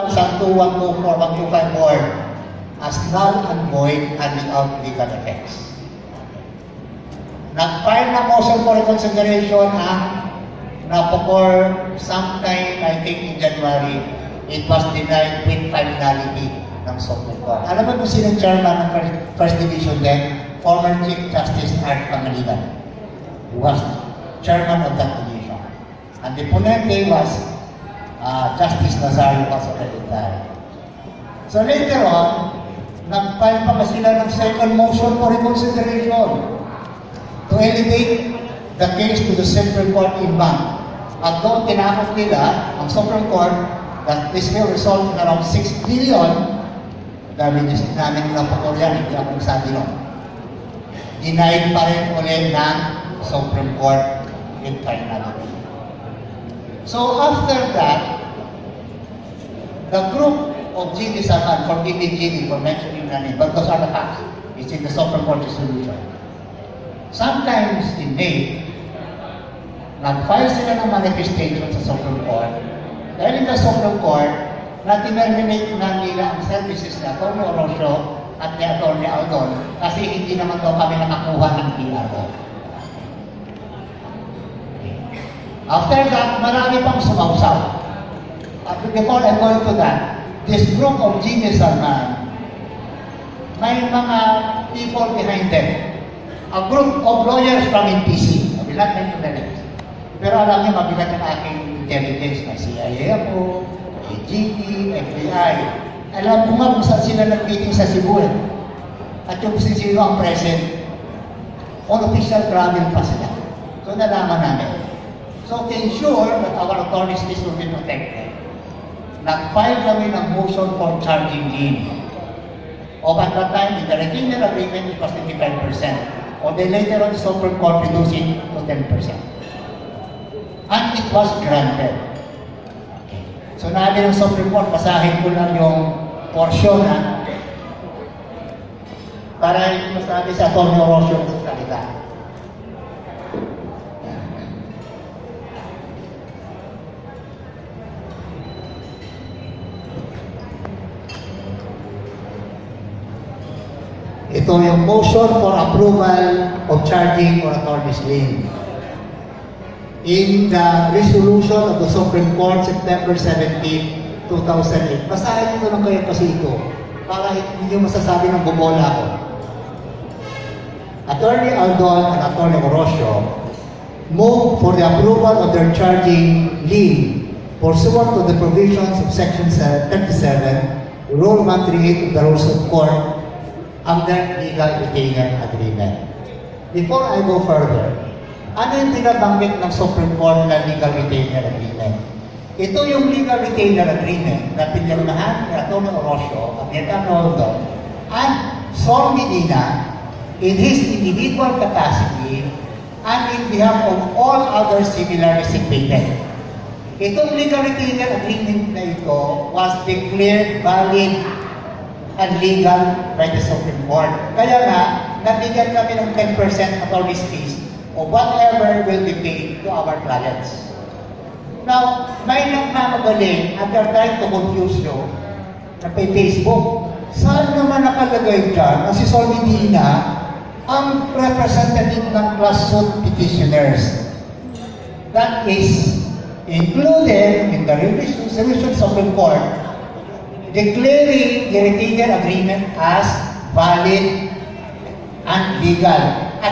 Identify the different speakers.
Speaker 1: sa 2124-125 board as null and void and without legal effects. Nag-file na motion for reconsideration ang NAPOCOR sometime, I think in January. It was denied with finality ng Supreme Court. Alam mo kung sino chairman ng First Division then? Former Chief Justice Art Pangilinan, who was chairman of that division. And the ponente was Justice Nazario was already there. So later on, nag-file pa sila ng second motion for reconsideration to elevate the case to the Supreme Court in bank. At doon tinakot nila ang Supreme Court that this will result in around 6 billion damages namin ng Patorian, hindi akong sabi nun. Denied pa rin ulit ng Supreme Court in finality. So after that, the group of G.D. Saman, forgive me G.D. for mentioning the name, but those are the facts. It's in the Supreme Court resolution. Sometimes in May, nag-file sila ng manifestation sa Supreme Court. Dahil in the Supreme Court, na tinerminate na nila ang services ni Atty. Orozio at ni Atty. Aldon kasi hindi naman daw kami nakakuha ng PRO. After that, marami pang sumausaw. Before I go into that, this group of genius man, may mga people behind them. A group of lawyers from NPC. Mabilat na yung names. Pero alam niyo, mabigat ang aking intelligence na CIA ako, AGP, FBI. Alam ko nga kung saan sila nag-meeting sa Cebu. At yung sino ang present, on official travel pa sila. So nalaman namin. So to ensure that our authorities will be protected, nag-file kami ng motion for charging lien. Of at that time, in the retainer agreement, it was 25%. Or then later on, the Supreme Court reduced it to 10%. And it was granted. So nabi ng Supreme Court, basahin ko lang yung portion na para hindi masabi sa Atty. Orozio sa salita. Ito yung motion for approval of charging or attorney's lien. In the resolution of the Supreme Court, September 17, 2008. Basahin nyo lang kayo kasi ito para hindi nyo masasabi ng bumola ako. Attorney Aldon and Attorney Orozio move for the approval of their charging lien pursuant to the provisions of Section 37, Rule 138 of the Rules of Court under legal retainer agreement. Before I go further, ano yung tinabanggit ng Supreme Court na legal retainer agreement? Ito yung legal retainer agreement na pinirmahan ni Atty. Orozio at ni Atty. Aldon and Sol Medina in his individual capacity and in behalf of all other similarly situated. Itong legal retainer agreement na ito was declared valid and legal by the Supreme Court. Kaya nga, nabigyan kami ng 10% attorney's fees or whatever will be paid to our clients. Now, may nagmamagaling at they're trying to confuse you na may Facebook. Saan naman nakalagay dyan na si Sol Medina ang representative ng class suit petitioners? That is included in the resolution of Supreme Court declaring the retainer agreement as valid and legal.